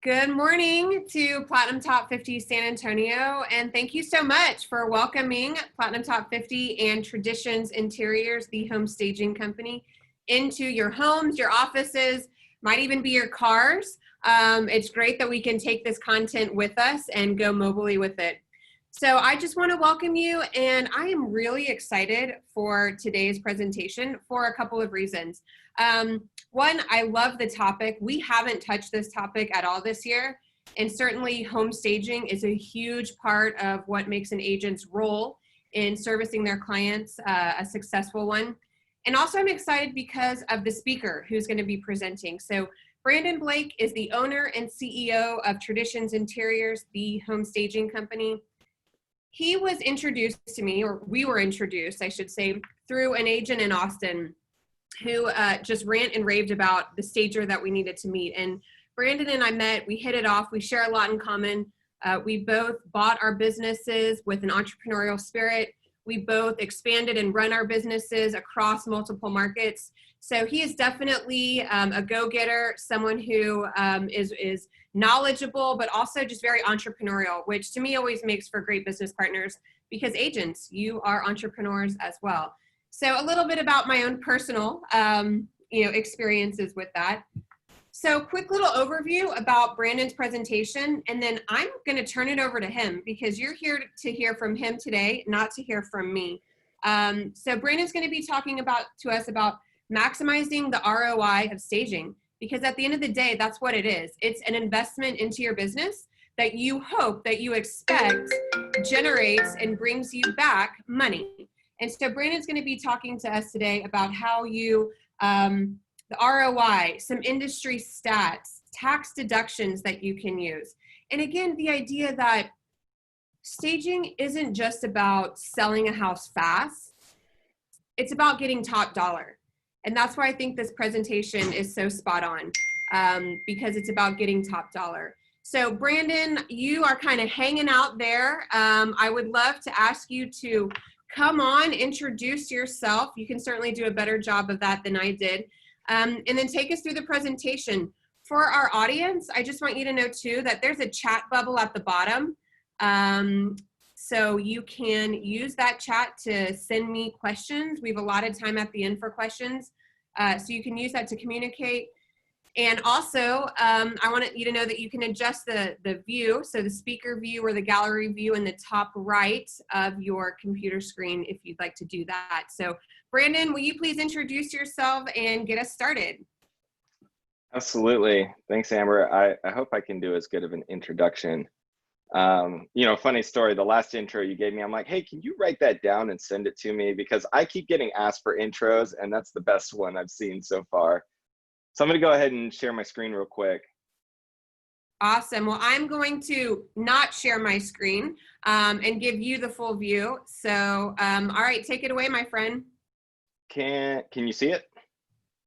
Good morning to Platinum Top 50 San Antonio, and thank you so much for welcoming Platinum Top 50 and Traditions Interiors, the home staging company, into your homes, your offices, might even be your cars. It's great that we can take this content with us and go mobily with it. So I just want to welcome you, and I am really excited for today's presentation for a couple of reasons. One, I love the topic. We haven't touched this topic at all this year, and certainly home staging is a huge part of what makes an agent's role in servicing their clients a successful one. And also I'm excited because of the speaker who's going to be presenting. So Brandon Blake is the owner and CEO of Traditions Interiors, the home staging company. He was introduced to me, or we were introduced, I should say, through an agent in Austin who just rant and raved about the stager that we needed to meet. And Brandon and I met, we hit it off, we share a lot in common. We both bought our businesses with an entrepreneurial spirit. We both expanded and run our businesses across multiple markets. So he is definitely a go-getter, someone who is knowledgeable, but also just very entrepreneurial, which to me always makes for great business partners because agents, you are entrepreneurs as well. So a little bit about my own personal experiences with that. So quick little overview about Brandon's presentation, and then I'm going to turn it over to him because you're here to hear from him today, not to hear from me. So Brandon's going to be talking to us about maximizing the ROI of staging, because at the end of the day, that's what it is. It's an investment into your business that you hope, that you expect generates and brings you back money. And so Brandon's going to be talking to us today about how you, the ROI, some industry stats, tax deductions that you can use. And again, the idea that staging isn't just about selling a house fast, it's about getting top dollar. And that's why I think this presentation is so spot on, because it's about getting top dollar. So Brandon, you are kind of hanging out there. I would love to ask you to come on, introduce yourself. You can certainly do a better job of that than I did. And then take us through the presentation. For our audience, I just want you to know too that there's a chat bubble at the bottom. So you can use that chat to send me questions. We have allotted time at the end for questions. So you can use that to communicate. And also, I want you to know that you can adjust the view, so the speaker view or the gallery view in the top right of your computer screen if you'd like to do that. So Brandon, will you please introduce yourself and get us started? Absolutely. Thanks, Amber. I hope I can do as good of an introduction. Funny story, the last intro you gave me, I'm like, hey, can you write that down and send it to me? Because I keep getting asked for intros, and that's the best one I've seen so far. So I'm going to go ahead and share my screen real quick. Awesome. Well, I'm going to not share my screen and give you the full view. So, all right, take it away, my friend. Can you see it?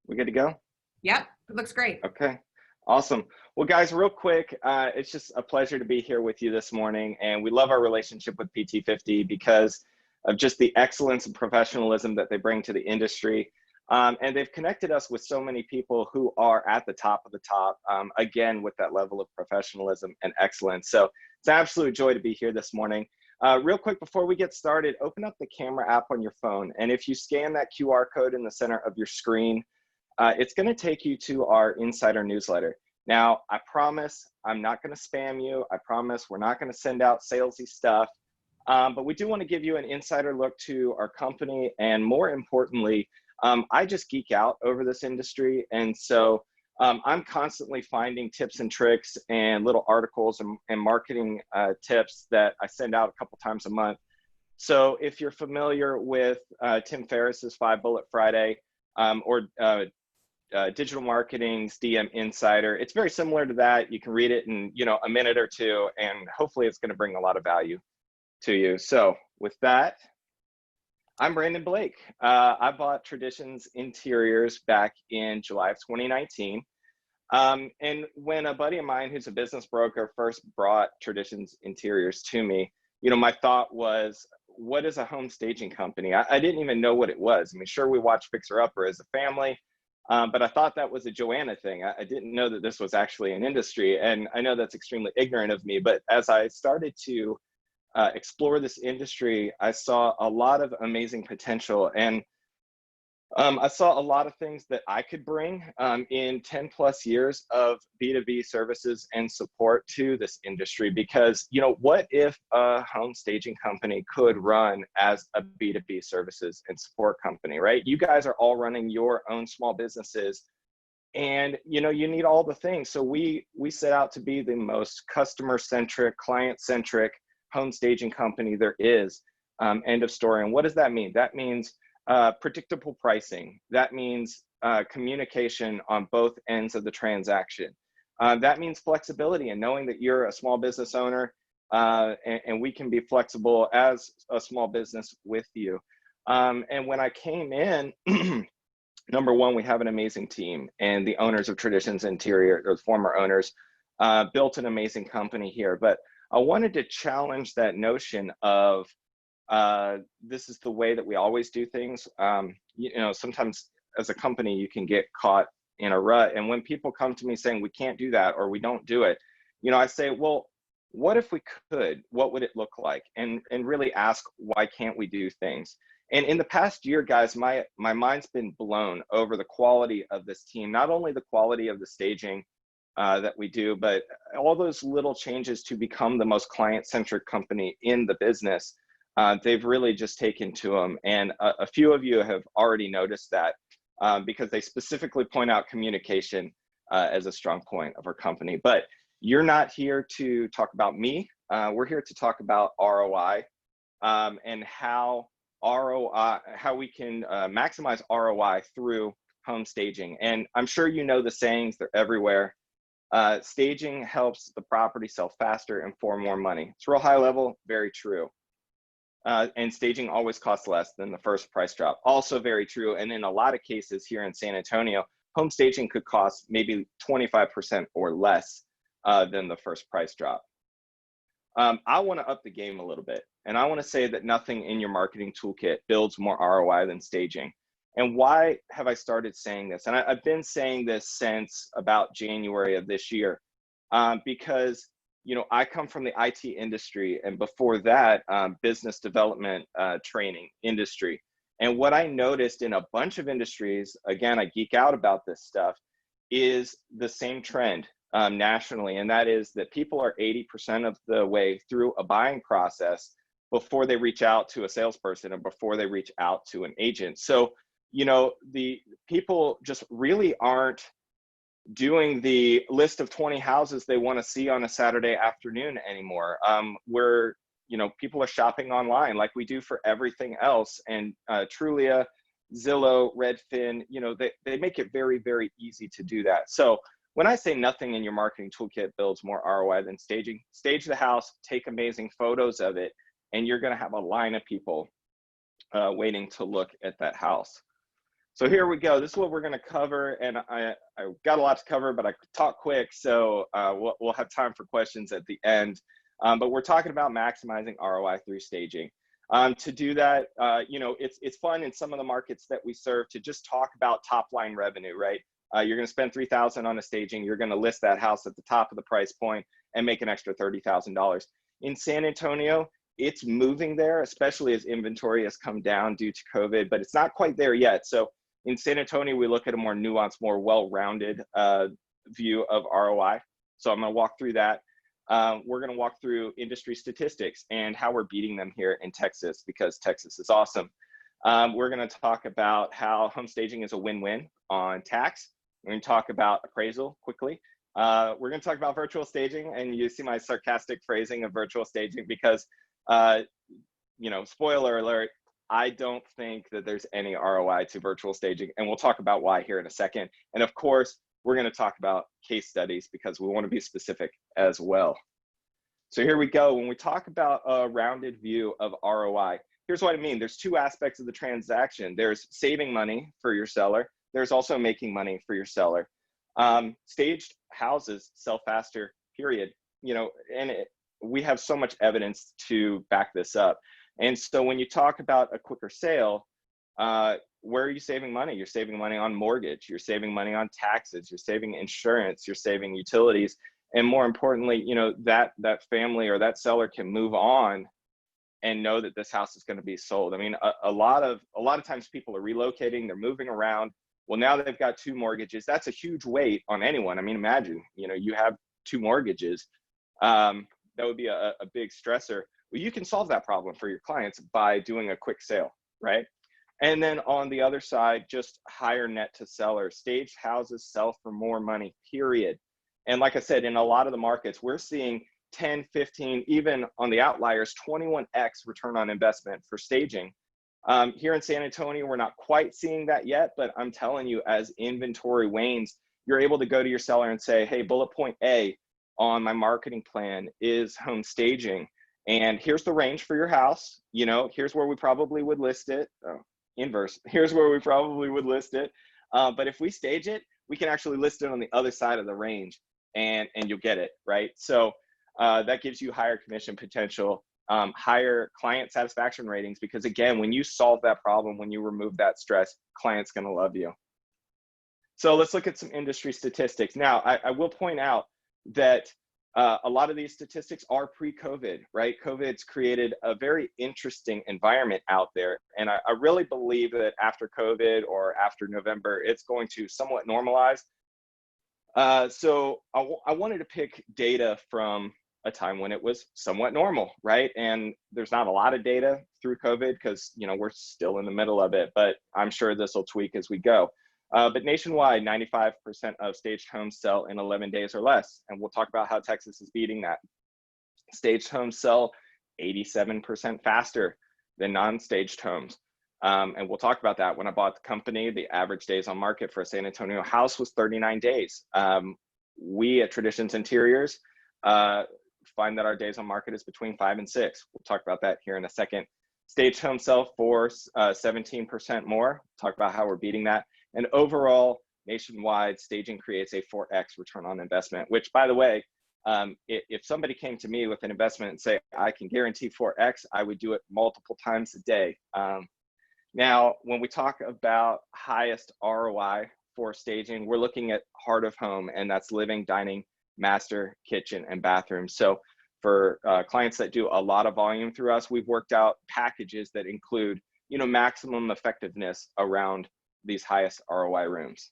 We good to go? Yep, it looks great. Okay, awesome. Well, guys, real quick, it's just a pleasure to be here with you this morning. And we love our relationship with PT50 because of just the excellence and professionalism that they bring to the industry. And they've connected us with so many people who are at the top of the top, again, with that level of professionalism and excellence. So it's an absolute joy to be here this morning. Real quick, before we get started, open up the camera app on your phone. And if you scan that QR code in the center of your screen, it's going to take you to our insider newsletter. Now, I promise I'm not going to spam you. I promise we're not going to send out salesy stuff. But we do want to give you an insider look to our company. And more importantly, I just geek out over this industry. And so I'm constantly finding tips and tricks and little articles and marketing tips that I send out a couple times a month. So if you're familiar with Tim Ferriss's 5 Bullet Friday or Digital Marketing's DM Insider, it's very similar to that. You can read it in a minute or two, and hopefully it's going to bring a lot of value to you. So with that, I'm Brandon Blake. I bought Traditions Interiors back in July of 2019. And when a buddy of mine who's a business broker first brought Traditions Interiors to me, my thought was, what is a home staging company? I didn't even know what it was. I mean, sure, we watched Fixer Upper as a family, But I thought that was a Joanna thing. I didn't know that this was actually an industry. And I know that's extremely ignorant of me, but as I started to explore this industry, I saw a lot of amazing potential. And I saw a lot of things that I could bring in 10 plus years of B2B services and support to this industry. Because, what if a home staging company could run as a B2B services and support company, right? You guys are all running your own small businesses, and you need all the things. So we set out to be the most customer centric, client centric home staging company there is. End of story. And what does that mean? That means predictable pricing. That means communication on both ends of the transaction. That means flexibility and knowing that you're a small business owner, and we can be flexible as a small business with you. And when I came in, number one, we have an amazing team, and the owners of Traditions Interior, or the former owners, built an amazing company here. But I wanted to challenge that notion of this is the way that we always do things. Sometimes as a company, you can get caught in a rut. And when people come to me saying we can't do that or we don't do it, I say, well, what if we could? What would it look like? And really ask, why can't we do things? And in the past year, guys, my mind's been blown over the quality of this team, not only the quality of the staging that we do, but all those little changes to become the most client-centric company in the business. They've really just taken to them. And a few of you have already noticed that because they specifically point out communication as a strong point of our company. But you're not here to talk about me. We're here to talk about ROI and how we can maximize ROI through home staging. And I'm sure you know the sayings, they're everywhere. Staging helps the property sell faster and for more money. It's real high level, very true. And staging always costs less than the first price drop. Also very true. And in a lot of cases here in San Antonio, home staging could cost maybe 25% or less than the first price drop. I want to up the game a little bit. And I want to say that nothing in your marketing toolkit builds more ROI than staging. And why have I started saying this? And I've been saying this since about January of this year, because I come from the IT industry, and before that, business development training industry. And what I noticed in a bunch of industries, again, I geek out about this stuff, is the same trend nationally. And that is that people are 80% of the way through a buying process before they reach out to a salesperson or before they reach out to an agent. So, the people just really aren't doing the list of 20 houses they want to see on a Saturday afternoon anymore. Where, people are shopping online like we do for everything else. And Trulia, Zillow, Redfin, they make it very, very easy to do that. So when I say nothing in your marketing toolkit builds more ROI than staging, stage the house, take amazing photos of it, and you're going to have a line of people waiting to look at that house. So here we go. This is what we're going to cover, and I got a lot to cover, but I talk quick, so we'll have time for questions at the end. But we're talking about maximizing ROI through staging. To do that, it's fun in some of the markets that we serve to just talk about top line revenue, right? You're going to spend $3,000 on a staging. You're going to list that house at the top of the price point and make an extra $30,000. In San Antonio, it's moving there, especially as inventory has come down due to COVID, but it's not quite there yet. So in San Antonio, we look at a more nuanced, more well-rounded view of ROI. So I'm going to walk through that. We're going to walk through industry statistics and how we're beating them here in Texas, because Texas is awesome. We're going to talk about how home staging is a win-win on tax. We're going to talk about appraisal quickly. We're going to talk about virtual staging, and you see my sarcastic phrasing of virtual staging because, spoiler alert, I don't think that there's any ROI to virtual staging, and we'll talk about why here in a second. And of course, we're going to talk about case studies because we want to be specific as well. So here we go. When we talk about a rounded view of ROI, here's what I mean. There's two aspects of the transaction. There's saving money for your seller. There's also making money for your seller. Staged houses sell faster, period. We have so much evidence to back this up. And so when you talk about a quicker sale, where are you saving money? You're saving money on mortgage, you're saving money on taxes, you're saving insurance, you're saving utilities. And more importantly, you know, that family or that seller can move on and know that this house is going to be sold. I mean, a lot of times people are relocating, they're moving around. Well, now they've got two mortgages. That's a huge weight on anyone. I mean, imagine, you know, you have two mortgages. That would be a big stressor. Well, you can solve that problem for your clients by doing a quick sale, right? And then on the other side, just higher net to seller. Staged houses sell for more money, period. And like I said, in a lot of the markets, we're seeing 10, 15, even on the outliers, 21x return on investment for staging. Here in San Antonio, we're not quite seeing that yet, but I'm telling you, as inventory wanes, you're able to go to your seller and say, hey, bullet point A on my marketing plan is home staging. And here's the range for your house. You know, here's where we probably would list it. Oh, inverse. Here's where we probably would list it. But if we stage it, we can actually list it on the other side of the range, and you'll get it, right? So that gives you higher commission potential, higher client satisfaction ratings, because again, when you solve that problem, when you remove that stress, client's gonna love you. So let's look at some industry statistics. Now, I will point out that a lot of these statistics are pre-COVID, right? COVID's created a very interesting environment out there. And I really believe that after COVID or after November, it's going to somewhat normalize. So I wanted to pick data from a time when it was somewhat normal, right? And there's not a lot of data through COVID because, you know, we're still in the middle of it, but I'm sure this will tweak as we go. But nationwide, 95% of staged homes sell in 11 days or less. And we'll talk about how Texas is beating that. Staged homes sell 87% faster than non-staged homes. And we'll talk about that. When I bought the company, the average days on market for a San Antonio house was 39 days. We at Traditions Interiors find that our days on market is between 5 and 6. We'll talk about that here in a second. Staged homes sell for 17% more. We'll talk about how we're beating that. And overall, nationwide, staging creates a 4x return on investment, which, by the way, if somebody came to me with an investment and say, I can guarantee 4x, I would do it multiple times a day. Now, when we talk about highest ROI for staging, we're looking at heart of home, and that's living, dining, master, kitchen, and bathroom. So for clients that do a lot of volume through us, we've worked out packages that include, you know, maximum effectiveness around these highest ROI rooms.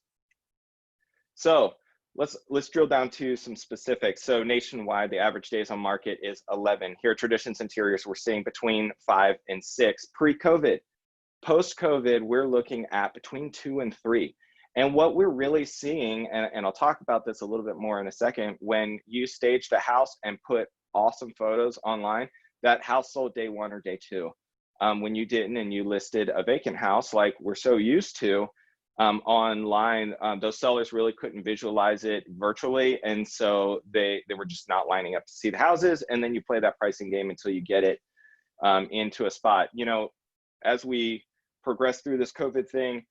So let's drill down to some specifics. So nationwide, the average days on market is 11. Here at Traditions Interiors, we're seeing between 5 and 6 pre-COVID. Post-COVID, we're looking at between 2 and 3. And what we're really seeing, and I'll talk about this a little bit more in a second, when you staged a house and put awesome photos online, that house sold day 1 or day 2. When you didn't and you listed a vacant house like we're so used to online, those sellers really couldn't visualize it virtually. And so they were just not lining up to see the houses. And then you play that pricing game until you get it into a spot. You know, as we progress through this COVID thing,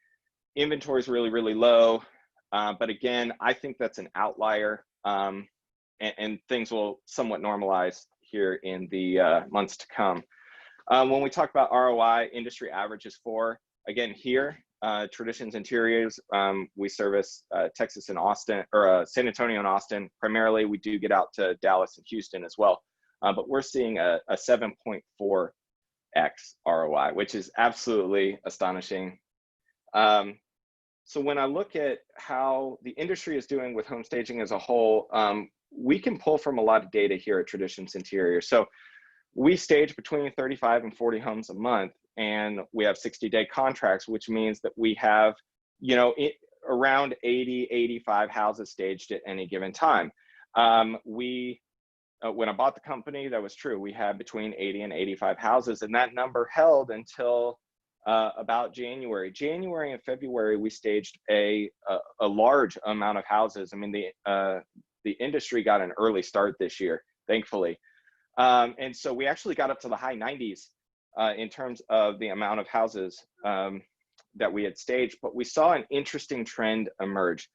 inventory is really, really low. But again, I think that's an outlier, and things will somewhat normalize here in the months to come. When we talk about ROI, industry average is 4. Again, here, Traditions Interiors, we service Texas and Austin, or San Antonio and Austin. Primarily, we do get out to Dallas and Houston as well. But we're seeing a 7.4x ROI, which is absolutely astonishing. So when I look at how the industry is doing with home staging as a whole, we can pull from a lot of data here at Traditions Interior. So we stage between 35 and 40 homes a month, and we have 60-day contracts, which means that we have, you know, around 80, 85 houses staged at any given time. When I bought the company, that was true. We had between 80 and 85 houses, and that number held until about January. January and February, we staged a large amount of houses. I mean, the industry got an early start this year, thankfully. And so we actually got up to the high 90s in terms of the amount of houses that we had staged, but we saw an interesting trend emerge.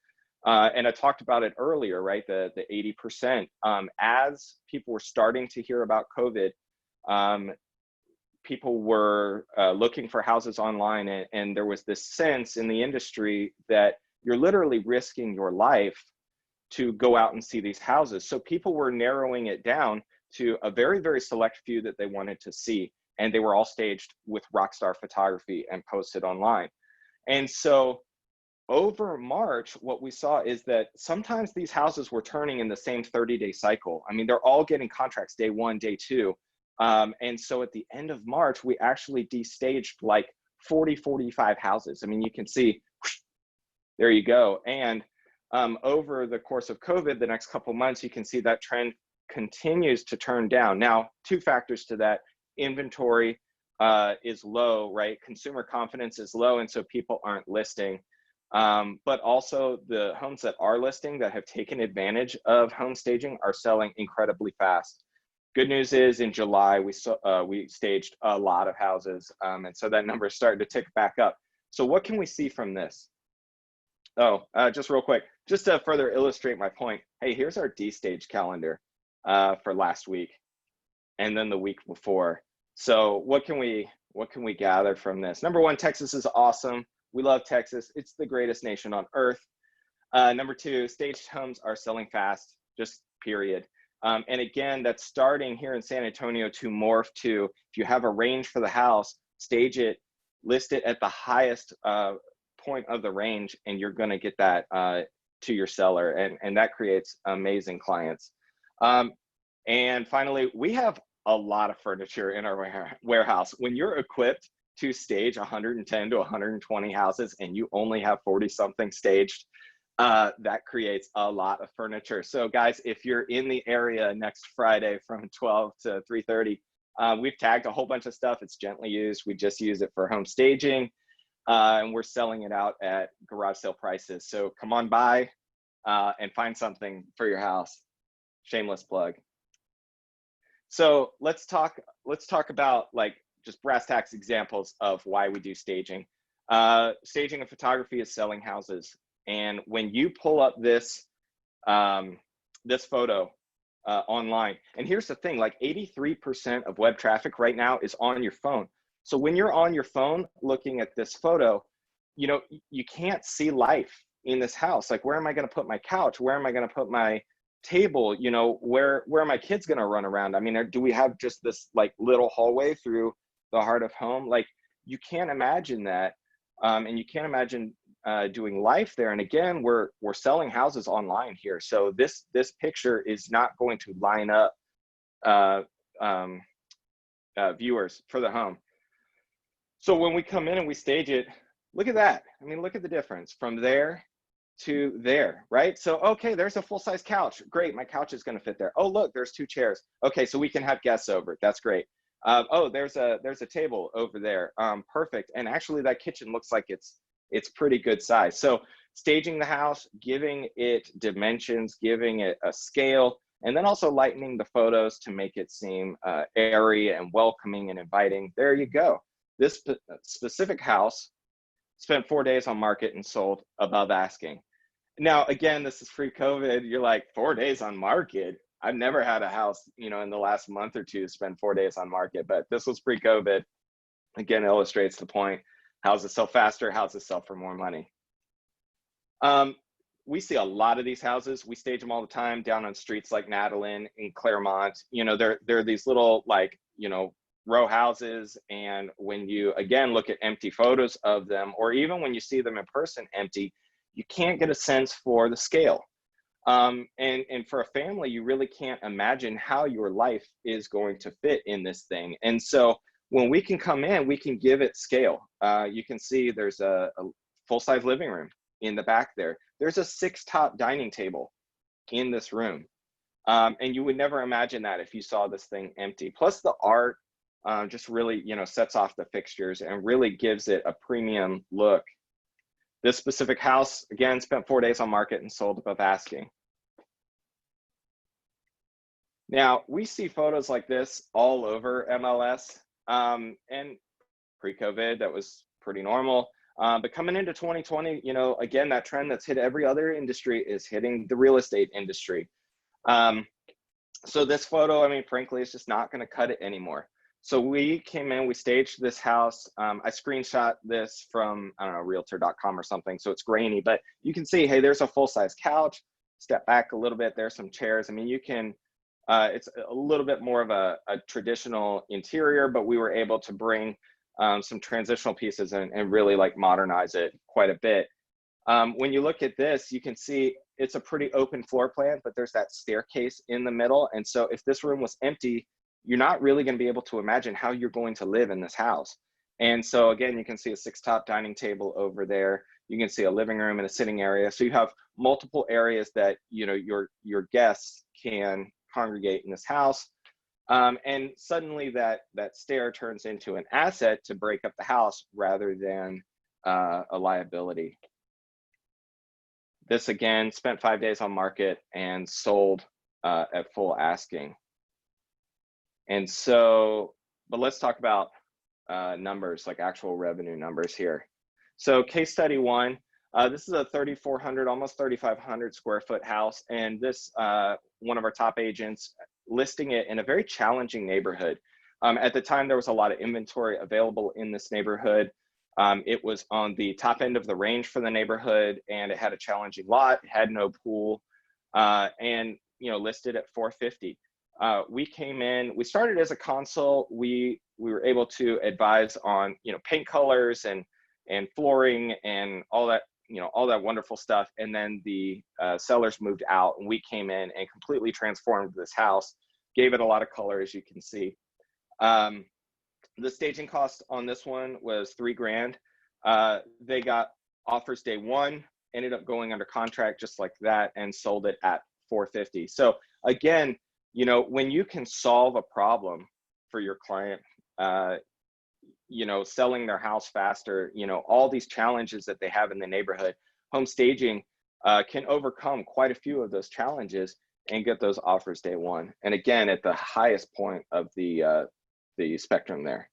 And I talked about it earlier, right? The 80%. As people were starting to hear about COVID, people were looking for houses online, and there was this sense in the industry that you're literally risking your life to go out and see these houses. So people were narrowing it down to a very, very select few that they wanted to see. And they were all staged with rockstar photography and posted online. And so over March, what we saw is that sometimes these houses were turning in the same 30-day cycle. I mean, they're all getting contracts day one, day two. And so at the end of March, we actually destaged like 40, 45 houses. I mean, you can see, there you go. And over the course of COVID, the next couple months, you can see that trend continues to turn down. Now, two factors to that. Inventory is low, right? Consumer confidence is low, and so people aren't listing. But also the homes that are listing that have taken advantage of home staging are selling incredibly fast. Good news is in July, we staged a lot of houses, and so that number is starting to tick back up. So what can we see from this? Oh, just real quick, just to further illustrate my point. Hey, here's our D-stage calendar for last week, and then the week before. So what can we gather from this? Number one, Texas is awesome. We love Texas. It's the greatest nation on earth. Number two, staged homes are selling fast, just period. And again, that's starting here in San Antonio to morph to, if you have a range for the house, stage it, list it at the highest point of the range, and you're going to get that to your seller, and that creates amazing clients. And finally, we have a lot of furniture in our warehouse. When you're equipped to stage 110 to 120 houses and you only have 40 something staged, that creates a lot of furniture. So guys, if you're in the area next Friday from 12 to 3:30, we've tagged a whole bunch of stuff. It's gently used. We just use it for home staging, and we're selling it out at garage sale prices. So come on by and find something for your house. Shameless plug. So let's talk about like just brass tacks examples of why we do staging. Staging and photography is selling houses. And when you pull up this, this photo online, and here's the thing, like 83% of web traffic right now is on your phone. So when you're on your phone looking at this photo, you know, you can't see life in this house. Like, where am I going to put my couch? Where am I going to put my table? You know, where are my kids going to run around? I mean, do we have just this like little hallway through the heart of home? Like, you can't imagine that. And you can't imagine doing life there. And again, we're selling houses online here. So this picture is not going to line up viewers for the home. So when we come in and we stage it, look at that. I mean, look at the difference from there to there, right? So, okay, there's a full-size couch. Great, my couch is going to fit there. Oh, look, there's two chairs. Okay, so we can have guests over. That's great. Oh, there's a table over there. Perfect. And actually, that kitchen looks like it's pretty good size. So, staging the house, giving it dimensions, giving it a scale, and then also lightening the photos to make it seem airy and welcoming and inviting. There you go. This specific house spent 4 days on market and sold above asking. Now, again, this is pre-COVID. You're like, 4 days on market? I've never had a house, you know, in the last month or two spend 4 days on market, but this was pre-COVID. Again, illustrates the point. Houses sell faster, houses sell for more money. We see a lot of these houses. We stage them all the time down on streets like Natalie in Claremont. You know, they're these little, like, you know, row houses, and when you again look at empty photos of them, or even when you see them in person empty, you can't get a sense for the scale. And for a family, you really can't imagine how your life is going to fit in this thing. And so when we can come in, we can give it scale. You can see there's a full-size living room in the back there. There's a 6-top dining table in this room. And you would never imagine that if you saw this thing empty. Plus the art just really, you know, sets off the fixtures and really gives it a premium look. This specific house, again, spent 4 days on market and sold above asking. Now, we see photos like this all over MLS, and pre-COVID, that was pretty normal. But coming into 2020, you know, again, that trend that's hit every other industry is hitting the real estate industry. So this photo, I mean, frankly, it's just not going to cut it anymore. So we came in, we staged this house. I screenshot this from, I don't know, realtor.com or something. So it's grainy, but you can see, hey, there's a full-size couch. Step back a little bit, there's some chairs. I mean, you can, it's a little bit more of a traditional interior, but we were able to bring some transitional pieces and really like modernize it quite a bit. When you look at this, you can see it's a pretty open floor plan, but there's that staircase in the middle. And so if this room was empty, you're not really going to be able to imagine how you're going to live in this house. And so again, you can see a 6-top dining table over there. You can see a living room and a sitting area. So you have multiple areas that, you know, your guests can congregate in this house. And suddenly that stair turns into an asset to break up the house rather than a liability. This again, spent 5 days on market and sold at full asking. And so, but let's talk about numbers, like actual revenue numbers here. So case study 1, this is a 3,400, almost 3,500 square foot house. And this, one of our top agents listing it in a very challenging neighborhood. At the time, there was a lot of inventory available in this neighborhood. It was on the top end of the range for the neighborhood, and it had a challenging lot, it had no pool, and, you know, listed at 450. We came in, we started as a consult. We were able to advise on, you know, paint colors and flooring and all that, you know, all that wonderful stuff. And then the sellers moved out, and we came in and completely transformed this house, gave it a lot of color, as you can see. The staging cost on this one was $3,000. They got offers day 1, ended up going under contract just like that, and sold it at 450. So again, you know, when you can solve a problem for your client, you know, selling their house faster, you know, all these challenges that they have in the neighborhood, home staging can overcome quite a few of those challenges and get those offers day 1. And again, at the highest point of the spectrum there.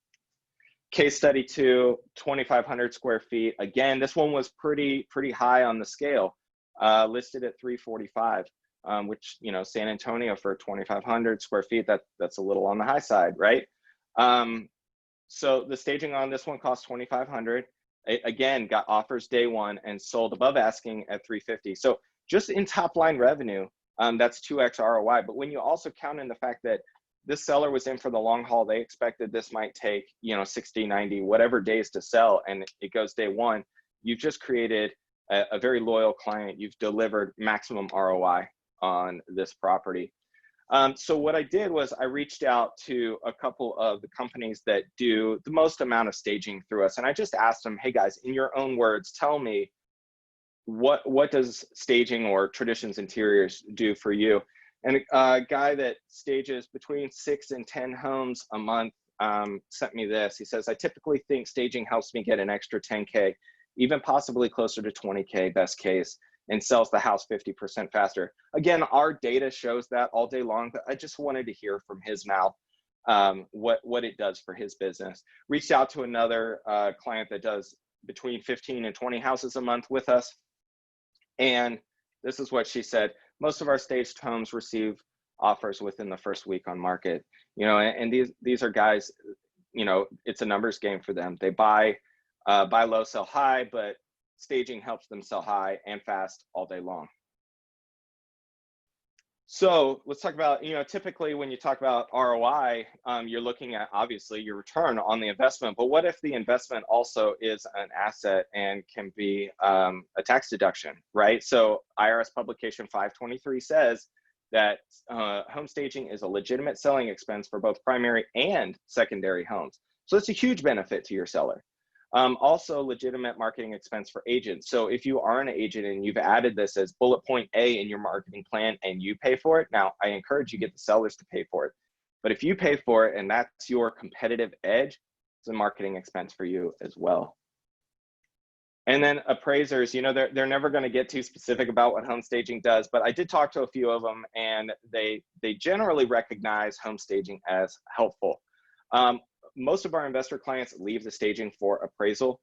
Case study 2, 2,500 square feet. Again, this one was pretty high on the scale, listed at 345. Which, you know, San Antonio for 2,500 square feet, that's a little on the high side, right? So the staging on this one cost 2,500. Again, got offers day 1 and sold above asking at 350. So just in top line revenue, that's 2x ROI. But when you also count in the fact that this seller was in for the long haul, they expected this might take, you know, 60, 90, whatever days to sell, and it goes day 1, you've just created a very loyal client. You've delivered maximum ROI on this property. So what I did was I reached out to a couple of the companies that do the most amount of staging through us. And I just asked them, hey guys, in your own words, tell me what does staging or Traditions Interiors do for you? And a guy that stages between 6 and 10 homes a month sent me this. He says, I typically think staging helps me get an extra 10K, even possibly closer to 20K best case, and sells the house 50% faster. Again, our data shows that all day long, but I just wanted to hear from his mouth what it does for his business. Reached out to another client that does between 15 and 20 houses a month with us. And this is what she said. Most of our staged homes receive offers within the first week on market. You know, and these are guys, you know, it's a numbers game for them. They buy low, sell high, but staging helps them sell high and fast all day long. So let's talk about, you know, typically when you talk about ROI, you're looking at obviously your return on the investment, but what if the investment also is an asset and can be a tax deduction, right? So IRS publication 523 says that home staging is a legitimate selling expense for both primary and secondary homes. So it's a huge benefit to your seller. Also legitimate marketing expense for agents. So if you are an agent and you've added this as bullet point A in your marketing plan and you pay for it, now I encourage you get the sellers to pay for it. But if you pay for it and that's your competitive edge, it's a marketing expense for you as well. And then appraisers, you know, they're never going to get too specific about what home staging does, but I did talk to a few of them and they generally recognize home staging as helpful. Most of our investor clients leave the staging for appraisal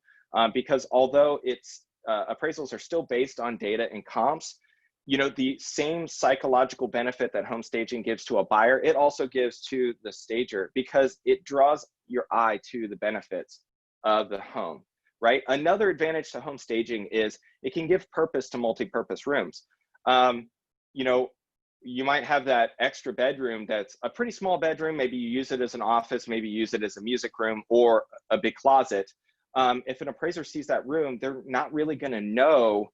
because although it's appraisals are still based on data and comps, you know, the same psychological benefit that home staging gives to a buyer, it also gives to the stager, because it draws your eye to the benefits of the home, right? Another advantage to home staging is it can give purpose to multi-purpose rooms. You know, you might have that extra bedroom that's a pretty small bedroom. Maybe you use it as an office, maybe you use it as a music room or a big closet. If an appraiser sees that room, they're not really going to know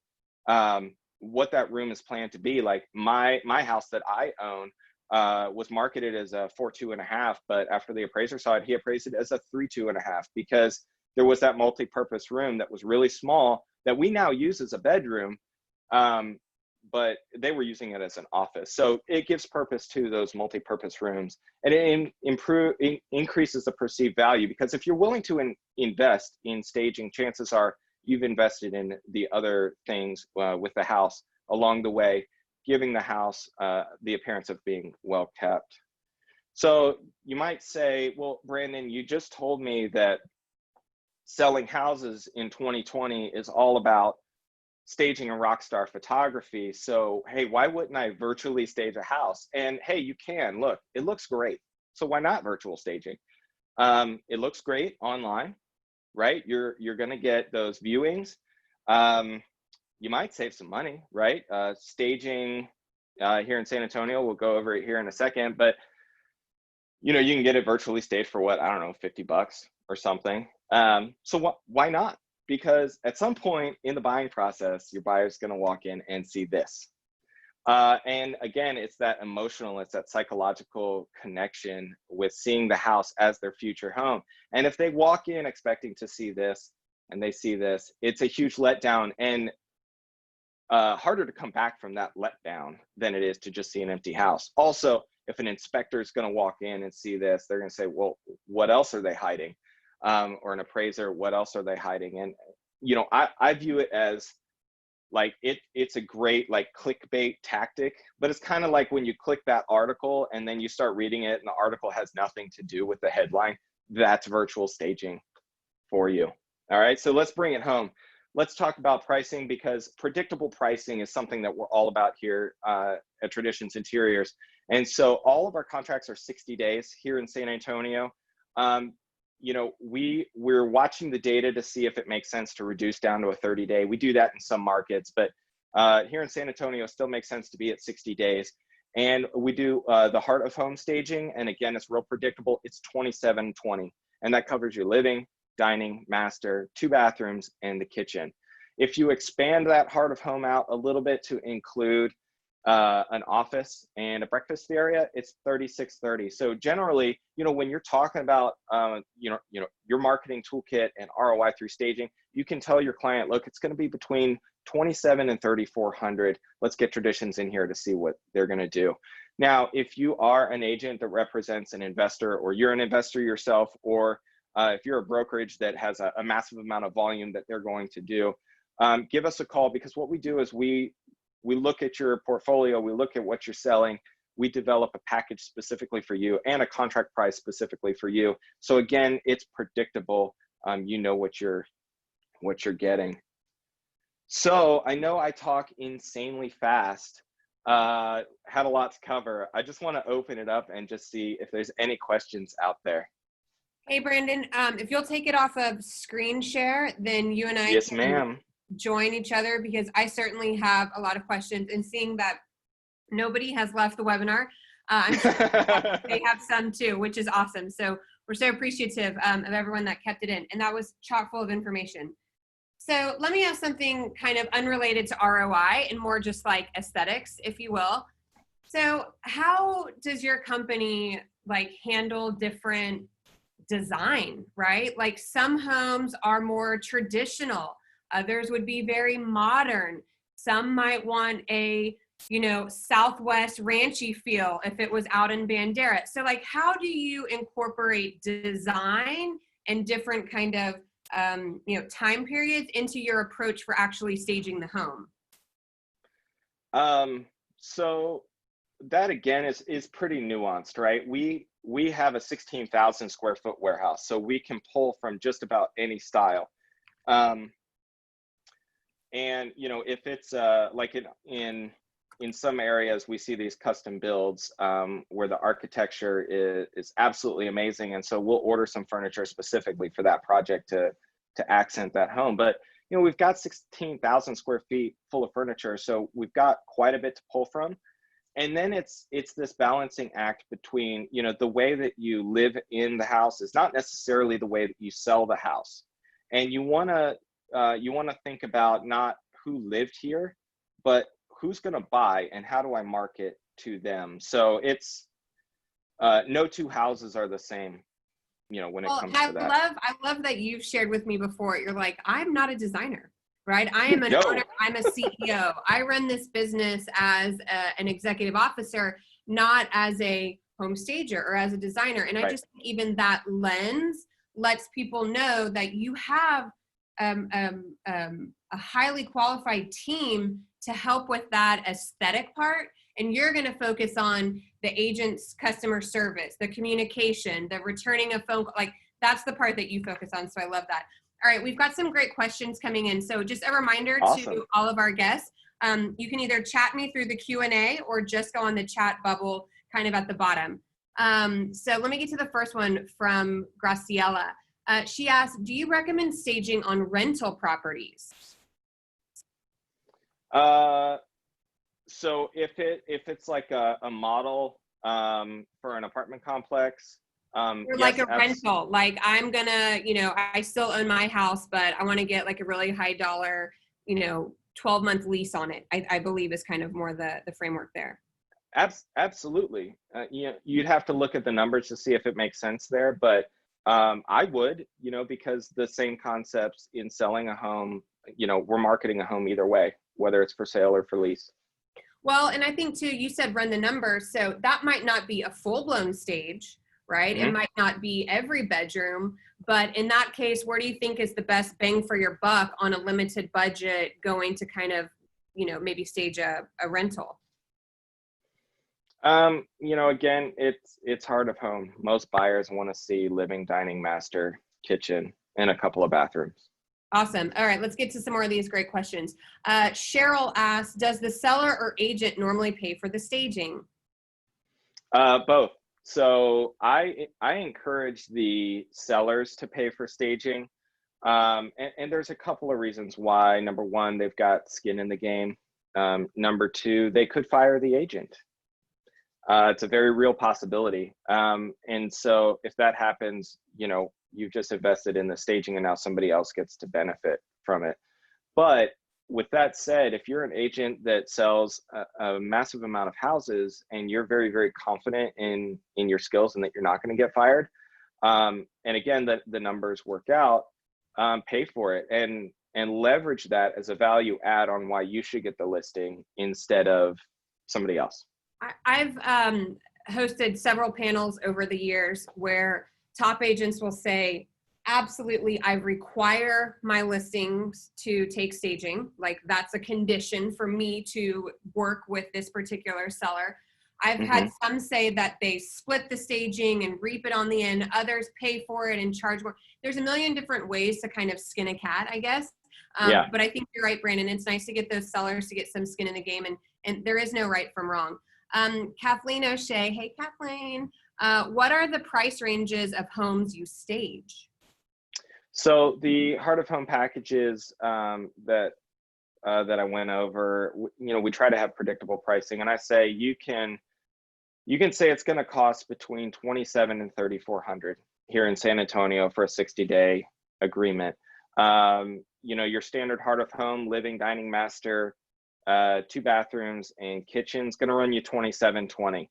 what that room is planned to be. Like my house that I own was marketed as a 4.2.5, but after the appraiser saw it, he appraised it as a 3.2.5, because there was that multi-purpose room that was really small that we now use as a bedroom, but they were using it as an office. So it gives purpose to those multi-purpose rooms, and it increases the perceived value, because if you're willing to invest in staging, chances are you've invested in the other things with the house along the way, giving the house the appearance of being well kept. So you might say, well, Brandon, you just told me that selling houses in 2020 is all about staging and rockstar photography. So, hey, why wouldn't I virtually stage a house? And hey, you can. Look, it looks great. So why not virtual staging? It looks great online, right? You're going to get those viewings. You might save some money, right? Staging here in San Antonio, we'll go over it here in a second, but you know, you can get it virtually staged for what, I don't know, $50 or something. So why not? Because at some point in the buying process, your buyer's going to walk in and see this. And again, it's that emotional, it's that psychological connection with seeing the house as their future home. And if they walk in expecting to see this and they see this, it's a huge letdown, and harder to come back from that letdown than it is to just see an empty house. Also, if an inspector is going to walk in and see this, they're going to say, well, what else are they hiding? Or an appraiser, what else are they hiding? And, you know, I view it as like, it's a great like clickbait tactic, but it's kind of like when you click that article and then you start reading it and the article has nothing to do with the headline. That's virtual staging for you. All right, so let's bring it home. Let's talk about pricing, because predictable pricing is something that we're all about here at Traditions Interiors. And so all of our contracts are 60 days here in San Antonio. You know, we're watching the data to see if it makes sense to reduce down to a 30-day. We do that in some markets, but here in San Antonio, it still makes sense to be at 60 days. And we do the heart of home staging. And again, it's real predictable. It's 27/20, and that covers your living, dining, master, 2 bathrooms, and the kitchen. If you expand that heart of home out a little bit to include an office and a breakfast area, it's 36/30. So generally, you know, when you're talking about you know your marketing toolkit and ROI through staging, you can tell your client, look, it's going to be between 27 and 3,400. Let's get Traditions in here to see what they're going to do. Now, if you are an agent that represents an investor, or you're an investor yourself, or if you're a brokerage that has a massive amount of volume that they're going to do, give us a call, because what we do is we look at your portfolio, we look at what you're selling, we develop a package specifically for you and a contract price specifically for you. So again, it's predictable. You know what you're getting. So I know I talk insanely fast, had a lot to cover. I just want to open it up and just see if there's any questions out there. Hey, Brandon, if you'll take it off of screen share, then you and I Yes, can ma'am. join each other, because I certainly have a lot of questions, and seeing that nobody has left the webinar, I'm sure they have some too, which is awesome. So we're so appreciative of everyone that kept it in, and that was chock full of information. So let me ask something kind of unrelated to ROI and more just like aesthetics, if you will. So how does your company like handle different design, right? Like some homes are more traditional, others would be very modern. Some might want a, you know, Southwest ranchy feel if it was out in Bandera. So like, how do you incorporate design and different kind of, you know, time periods into your approach for actually staging the home? So that again is pretty nuanced, right? We have a 16,000 square foot warehouse, so we can pull from just about any style. And you know, if it's like in in some areas we see these custom builds where the architecture is absolutely amazing, and so we'll order some furniture specifically for that project to accent that home. But you know, we've got 16,000 square feet full of furniture, so we've got quite a bit to pull from. And then it's this balancing act between, you know, the way that you live in the house is not necessarily the way that you sell the house, and you want to think about not who lived here, but who's going to buy and how do I market to them. So it's no two houses are the same, you know, when it comes to that. I love that you've shared with me before. You're like, I'm not a designer, right? I am an No. owner. I'm a CEO. I run this business as an executive officer, not as a home stager or as a designer. And I Right. just think even that lens lets people know that you have a highly qualified team to help with that aesthetic part. And you're going to focus on the agent's customer service, the communication, the returning a phone call. Like, that's the part that you focus on. So I love that. All right, we've got some great questions coming in. So just a reminder to all of our guests, you can either chat me through the Q&A or just go on the chat bubble kind of at the bottom. So let me get to the first one from Graciela. She asked, do you recommend staging on rental properties? So if it's like a model for an apartment complex, or like a rental, like I'm gonna, you know, I still own my house, but I want to get like a really high dollar, you know, 12-month lease on it. I believe is kind of more the framework there. Absolutely. You know, you'd have to look at the numbers to see if it makes sense there, but I would, you know, because the same concepts in selling a home, you know, we're marketing a home either way, whether it's for sale or for lease. Well, and I think too, you said run the numbers. So that might not be a full-blown stage, right? Mm-hmm. It might not be every bedroom, but in that case, where do you think is the best bang for your buck on a limited budget going to kind of, you know, maybe stage a rental? You know, again, it's heart of home. Most buyers want to see living, dining, master, kitchen, and a couple of bathrooms. Awesome. All right, let's get to some more of these great questions. Cheryl asks, does the seller or agent normally pay for the staging? Both. So I encourage the sellers to pay for staging. And there's a couple of reasons why. Number one, they've got skin in the game. Number two, they could fire the agent. It's a very real possibility. And so if that happens, you know, you've just invested in the staging and now somebody else gets to benefit from it. But with that said, if you're an agent that sells a massive amount of houses and you're very, very confident in your skills and that you're not going to get fired, and again, the numbers work out, pay for it and leverage that as a value add on why you should get the listing instead of somebody else. I've hosted several panels over the years where top agents will say, absolutely, I require my listings to take staging. Like, that's a condition for me to work with this particular seller. I've had some say that they split the staging and reap it on the end. Others pay for it and charge more. There's a million different ways to kind of skin a cat, I guess. Yeah. But I think you're right, Brandon. It's nice to get those sellers to get some skin in the game, and there is no right from wrong. Kathleen O'Shea, hey Kathleen, what are the price ranges of homes you stage? So the heart of home packages that I went over, you know, we try to have predictable pricing, and I say you can say it's going to cost between $2,700 and $3,400 here in San Antonio for a 60-day agreement. You know, your standard heart of home, living, dining, master, 2 bathrooms and kitchen's going to run you $2,720.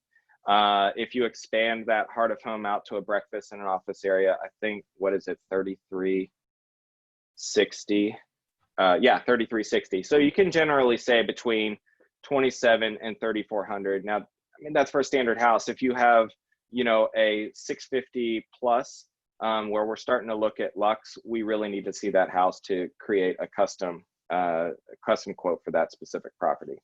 If you expand that heart of home out to a breakfast and an office area, I think, what is it, $3,360? Yeah, $3,360. So you can generally say between $2,700 and $3,400. Now, I mean, that's for a standard house. If you have, you know, a 650 plus, where we're starting to look at Lux, we really need to see that house to create a custom quote for that specific property.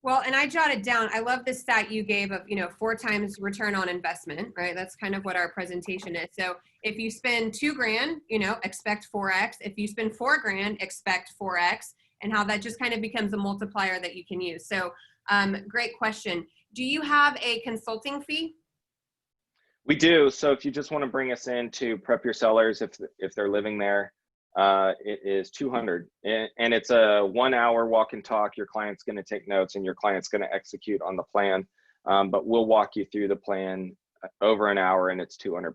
Well, and I jotted down, I love this stat you gave of, you know, 4 times return on investment, right? That's kind of what our presentation is. So if you spend $2,000, you know, expect 4X. If you spend $4,000, expect 4X, and how that just kind of becomes a multiplier that you can use. So Great question. Do you have a consulting fee? We do. So if you just want to bring us in to prep your sellers, if they're living there, it is $200, and it's a 1 hour walk and talk. Your client's going to take notes, and your client's going to execute on the plan. But we'll walk you through the plan over an hour, and it's $200.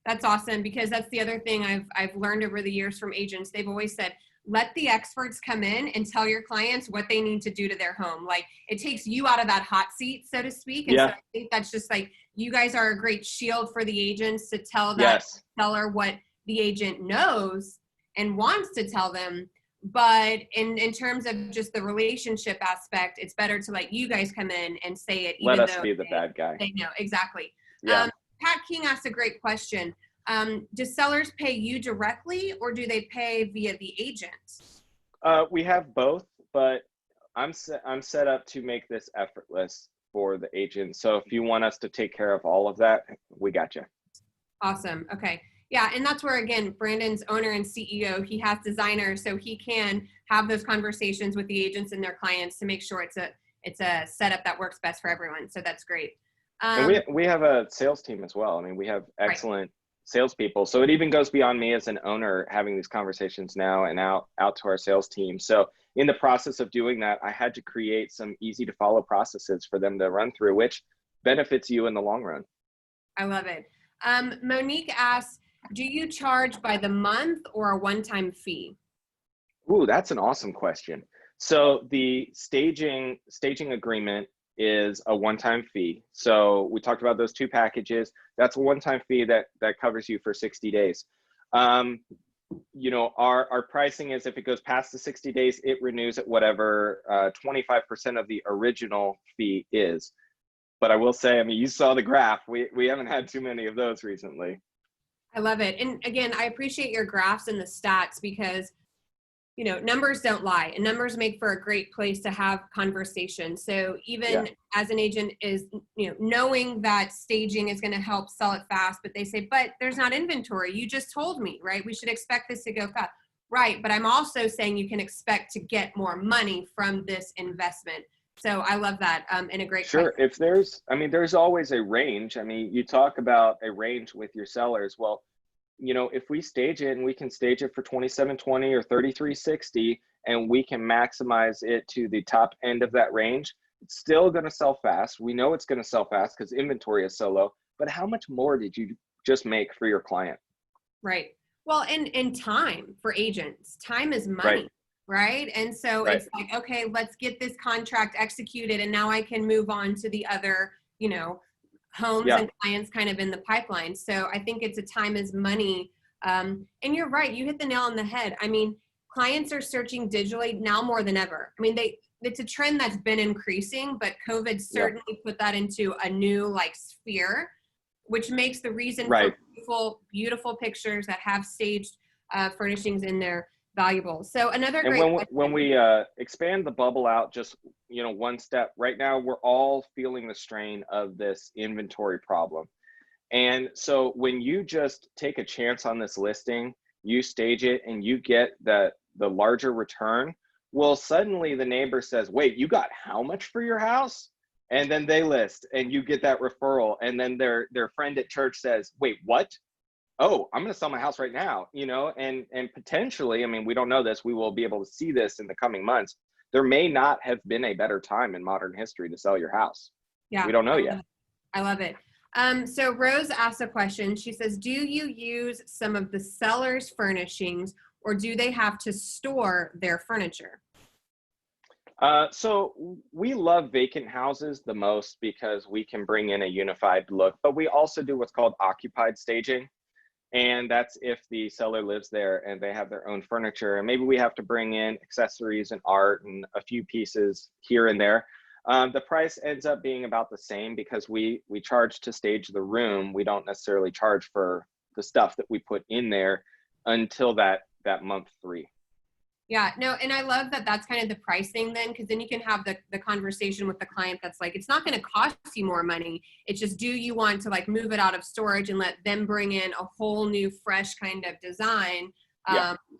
That's awesome, because that's the other thing I've learned over the years from agents. They've always said, let the experts come in and tell your clients what they need to do to their home. Like, it takes you out of that hot seat, so to speak. And so I think that's just like, you guys are a great shield for the agents to tell that seller what the agent knows and wants to tell them. But in terms of just the relationship aspect, it's better to let you guys come in and say it. Let us be the bad guy. They know, exactly. Yeah. Pat King asked a great question. Do sellers pay you directly, or do they pay via the agent? We have both, but I'm set up to make this effortless for the agent. So if you want us to take care of all of that, we got you. Awesome. Okay. Yeah. And that's where, again, Brandon's owner and CEO, he has designers, so he can have those conversations with the agents and their clients to make sure it's a setup that works best for everyone. So that's great. And we have a sales team as well. I mean, we have excellent salespeople. So it even goes beyond me as an owner having these conversations now and out to our sales team. So in the process of doing that, I had to create some easy to follow processes for them to run through, which benefits you in the long run. I love it. Monique asks, do you charge by the month or a one-time fee? Ooh, that's an awesome question. So the staging agreement is a one-time fee. So we talked about those two packages. That's a one-time fee that covers you for 60 days. You know, our pricing is, if it goes past the 60 days, it renews at whatever 25% of the original fee is. But I will say, I mean, you saw the graph. We haven't had too many of those recently. I love it. And again, I appreciate your graphs and the stats, because you know, numbers don't lie, and numbers make for a great place to have conversation. So even as an agent is, you know, knowing that staging is going to help sell it fast, but they say, but there's not inventory. You just told me, right? We should expect this to go fast. Right. But I'm also saying you can expect to get more money from this investment. So I love that. And a great Sure. If there's always a range. I mean, you talk about a range with your sellers. Well, you know, if we stage it, and we can stage it for 2720 or 3360, and we can maximize it to the top end of that range, it's still going to sell fast. We know it's going to sell fast because inventory is so low. But how much more did you just make for your client? Right. Well, and time for agents, time is money, right? And so it's like, okay, let's get this contract executed, and now I can move on to the other, you know, homes and clients kind of in the pipeline. So I think it's a time is money. And you're right. You hit the nail on the head. I mean, clients are searching digitally now more than ever. I mean, it's a trend that's been increasing, but COVID certainly put that into a new like sphere, which makes the reason for beautiful pictures that have staged furnishings in there valuable. So another great when we expand the bubble out just, you know, one step, right now we're all feeling the strain of this inventory problem. And so when you just take a chance on this listing, you stage it, and you get the larger return, well, suddenly the neighbor says, wait, you got how much for your house? And then they list, and you get that referral. And then their friend at church says, wait, what? Oh, I'm going to sell my house right now, you know, and potentially, I mean, we don't know this, we will be able to see this in the coming months. There may not have been a better time in modern history to sell your house. Yeah. We don't know yet. I love it. So Rose asked a question. She says, do you use some of the seller's furnishings, or do they have to store their furniture? So we love vacant houses the most because we can bring in a unified look, but we also do what's called occupied staging. And that's if the seller lives there and they have their own furniture, and maybe we have to bring in accessories and art and a few pieces here and there. The price ends up being about the same because we charge to stage the room. We don't necessarily charge for the stuff that we put in there until that month 3. Yeah, no, and I love that that's kind of the pricing then, because then you can have the conversation with the client that's like, it's not going to cost you more money. It's just, do you want to like move it out of storage and let them bring in a whole new fresh kind of design?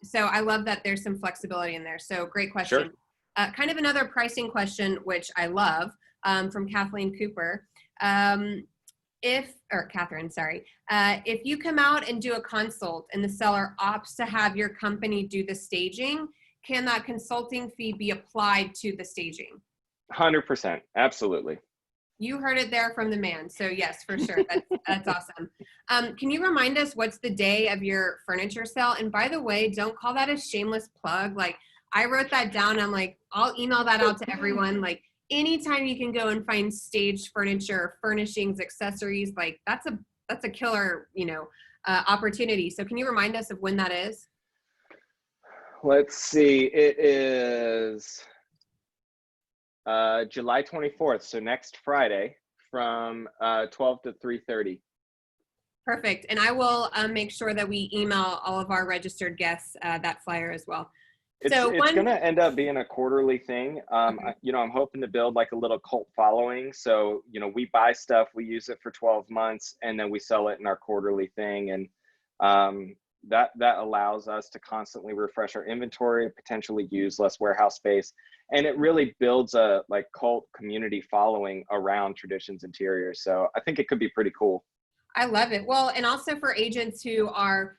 So I love that there's some flexibility in there. So great question. kind of another pricing question, which I love, from Kathleen Cooper. Catherine, sorry. If you come out and do a consult and the seller opts to have your company do the staging, can that consulting fee be applied to the staging? 100%. Absolutely. You heard it there from the man. So yes, for sure. That's awesome. Can you remind us what's the day of your furniture sale? And by the way, don't call that a shameless plug. Like, I wrote that down. I'm like, I'll email that out to everyone. Like, anytime you can go and find staged furniture, furnishings, accessories, like that's a killer, opportunity. So can you remind us of when that is? Let's see. It is July 24th, so next Friday from 12 to 3:30. Perfect. And I will make sure that we email all of our registered guests that flyer as well. It's going to end up being a quarterly thing. Okay. I'm hoping to build like a little cult following. So, we buy stuff, we use it for 12 months, and then we sell it in our quarterly thing. And that allows us to constantly refresh our inventory, potentially use less warehouse space. And it really builds a like cult community following around Traditions Interiors. So I think it could be pretty cool. I love it. Well, and also for agents who are,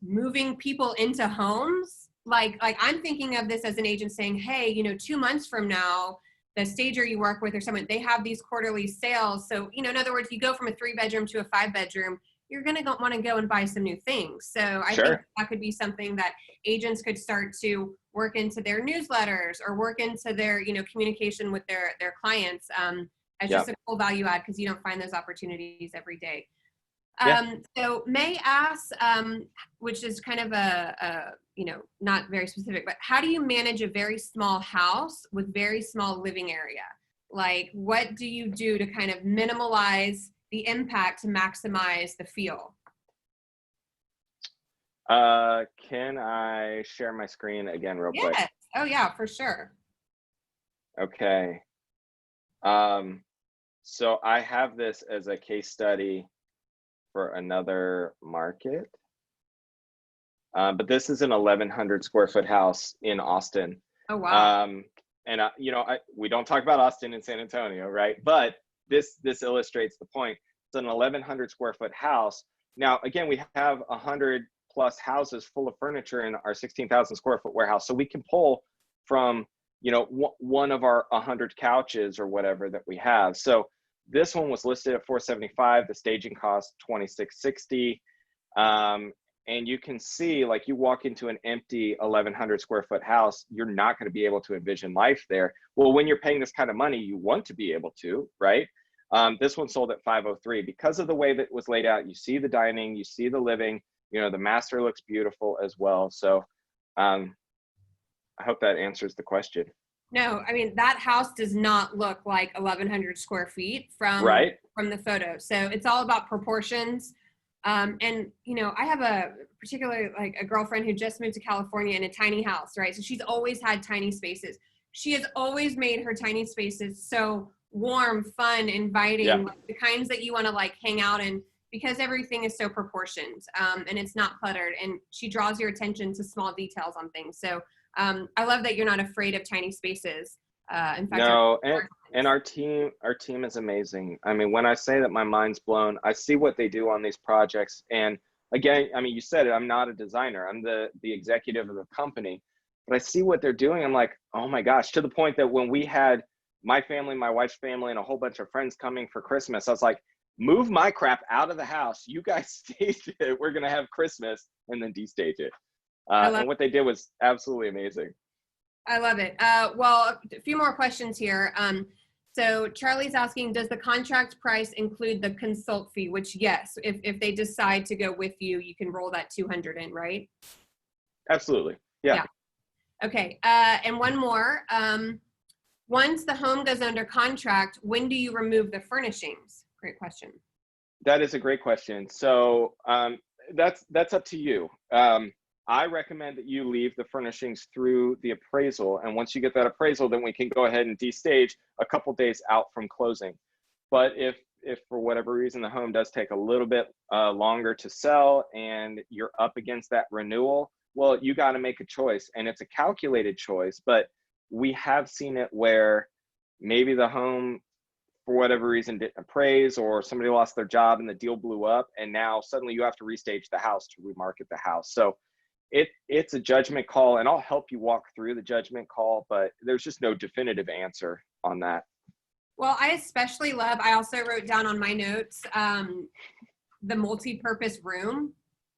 moving people into homes, like I'm thinking of this as an agent saying, hey, 2 months from now, the stager you work with or someone, they have these quarterly sales. So, in other words, you go from a 3-bedroom to a 5-bedroom, you're going to want to go and buy some new things. So I think that could be something that agents could start to work into their newsletters or work into their, communication with their clients as just a cool value add, because you don't find those opportunities every day. So May asks, which is kind of a not very specific, but how do you manage a very small house with very small living area? Like, what do you do to kind of minimalize the impact to maximize the feel? Can I share my screen again real quick? Yes. Oh yeah, for sure. Okay. So I have this as a case study for another market. But this is an 1,100 square foot house in Austin. Oh, wow. And we don't talk about Austin and San Antonio, right? But this illustrates the point. It's an 1,100 square foot house. Now, again, we have 100 plus houses full of furniture in our 16,000 square foot warehouse. So we can pull from, one of our 100 couches or whatever that we have. So this one was listed at $475. The staging cost $2,660. And you can see, like, you walk into an empty 1,100 square foot house, you're not going to be able to envision life there. Well, when you're paying this kind of money, you want to be able to, right? This one sold at $503 because of the way that it was laid out. You see the dining, you see the living, the master looks beautiful as well. So I hope that answers the question. No, I mean, that house does not look like 1,100 square feet from the photo. So it's all about proportions. And, I have a particular, like, a girlfriend who just moved to California in a tiny house, right? So she's always had tiny spaces. She has always made her tiny spaces so warm, fun, inviting, like the kinds that you want to like hang out in, because everything is so proportioned, and it's not cluttered, and she draws your attention to small details on things. So I love that you're not afraid of tiny spaces. In fact, no, and our team is amazing. I mean, when I say that my mind's blown, I see what they do on these projects. And again, I mean, you said it, I'm not a designer. I'm the executive of the company, but I see what they're doing. I'm like, oh my gosh, to the point that when we had my family, my wife's family, and a whole bunch of friends coming for Christmas, I was like, move my crap out of the house. You guys stage it. We're going to have Christmas and then destage it. And what they did was absolutely amazing. I love it. Well, a few more questions here. So Charlie's asking, does the contract price include the consult fee? Which, yes, if they decide to go with you, you can roll that 200 in, right? Absolutely. Yeah. Okay. And one more. Once the home goes under contract, when do you remove the furnishings? Great question. That is a great question. So that's up to you. I recommend that you leave the furnishings through the appraisal. And once you get that appraisal, then we can go ahead and destage a couple days out from closing. But if for whatever reason the home does take a little bit longer to sell and you're up against that renewal, well, you got to make a choice. And it's a calculated choice, but we have seen it where maybe the home, for whatever reason, didn't appraise, or somebody lost their job and the deal blew up, and now suddenly you have to restage the house to remarket the house. So it's a judgment call, and I'll help you walk through the judgment call, but there's just no definitive answer on that. Well, I especially love, I also wrote down on my notes, the multi-purpose room.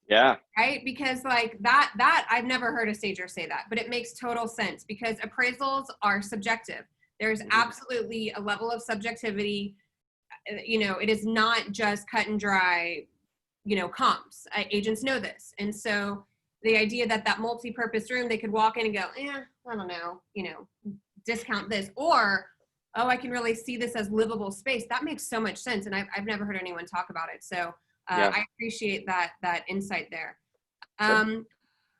Yeah. Right? Because like that I've never heard a stager say that, but it makes total sense because appraisals are subjective. There's absolutely a level of subjectivity. You know, it is not just cut and dry, you know, comps. Agents know this. And so the idea that that multi-purpose room, they could walk in and go, I don't know, you know, discount this, or, oh, I can really see this as livable space. That makes so much sense. And I've never heard anyone talk about it. So I appreciate that insight there. Sure.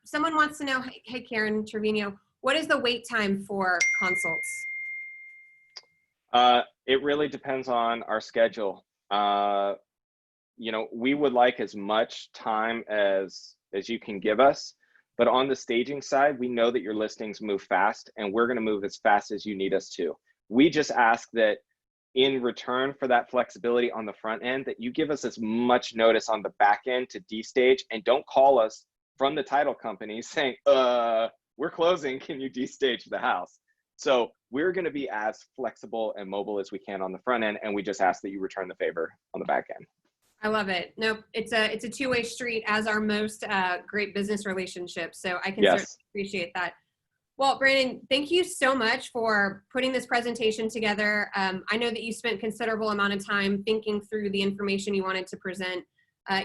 Someone wants to know, hey, Karen Trevino, what is the wait time for consults? It really depends on our schedule. You know, we would like as much time as you can give us, but on the staging side, we know that your listings move fast, and we're going to move as fast as you need us to. We just ask that in return for that flexibility on the front end, that you give us as much notice on the back end to destage, and don't call us from the title company saying, we're closing, can you destage the house? So we're going to be as flexible and mobile as we can on the front end, and we just ask that you return the favor on the back end. I love it. Nope, it's a two-way street, as are most great business relationships. So I can certainly appreciate that. Well, Brandon, thank you so much for putting this presentation together. I know that you spent considerable amount of time thinking through the information you wanted to present,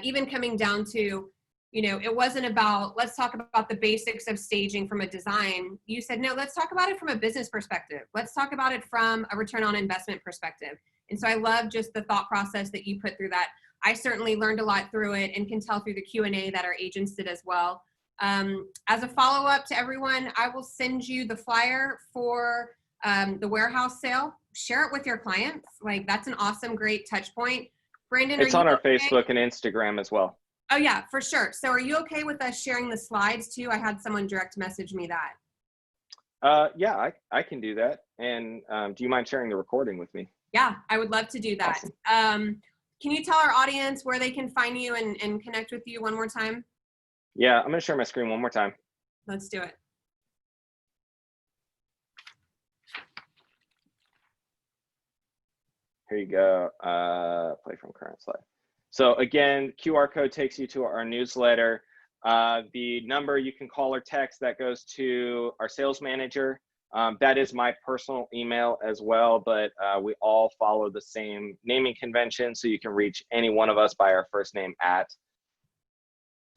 even coming down to, you know, it wasn't about, let's talk about the basics of staging from a design. You said, no, let's talk about it from a business perspective. Let's talk about it from a return on investment perspective. And so I love just the thought process that you put through that. I certainly learned a lot through it, and can tell through the Q&A that our agents did as well. As a follow-up to everyone, I will send you the flyer for the warehouse sale. Share it with your clients. Like, that's an awesome, great touch point. Brandon, it's on our Facebook and Instagram as well. Oh yeah, for sure. So are you okay with us sharing the slides too? I had someone direct message me that. Yeah, I can do that. And do you mind sharing the recording with me? Yeah, I would love to do that. Awesome. Can you tell our audience where they can find you and connect with you one more time? Yeah, I'm going to share my screen one more time. Let's do it. Here you go. Play from current slide. So again, QR code takes you to our newsletter. The number you can call or text that goes to our sales manager. That is my personal email as well, but we all follow the same naming convention, so you can reach any one of us by our first name @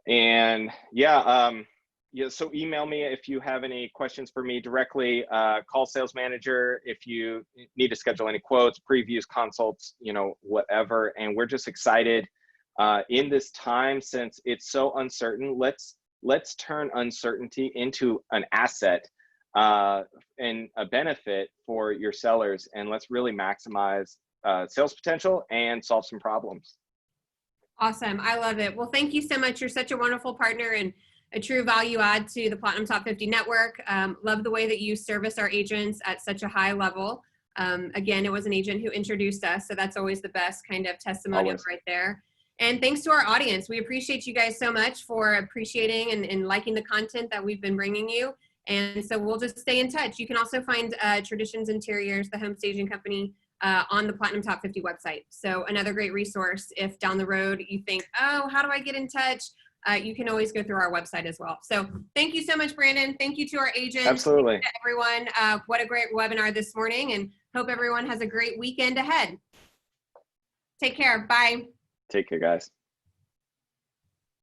And yeah, so email me if you have any questions for me directly. Call sales manager if you need to schedule any quotes, previews, consults, you know, whatever. And we're just excited in this time, since it's so uncertain. Let's turn uncertainty into an asset and a benefit for your sellers, and let's really maximize sales potential and solve some problems. Awesome. I love it. Well, thank you so much. You're such a wonderful partner and a true value add to the Platinum Top 50 network. Love the way that you service our agents at such a high level. Again, it was an agent who introduced us, so that's always the best kind of testimonial right there. And thanks to our audience. We appreciate you guys so much for appreciating and liking the content that we've been bringing you. And so we'll just stay in touch. You can also find Traditions Interiors, the home staging company, on the Platinum Top 50 website. So another great resource if down the road you think, oh, how do I get in touch? You can always go through our website as well. So thank you so much, Brandon. Thank you to our agents. Absolutely. Thank you to everyone. What a great webinar this morning, and hope everyone has a great weekend ahead. Take care. Bye. Take care, guys.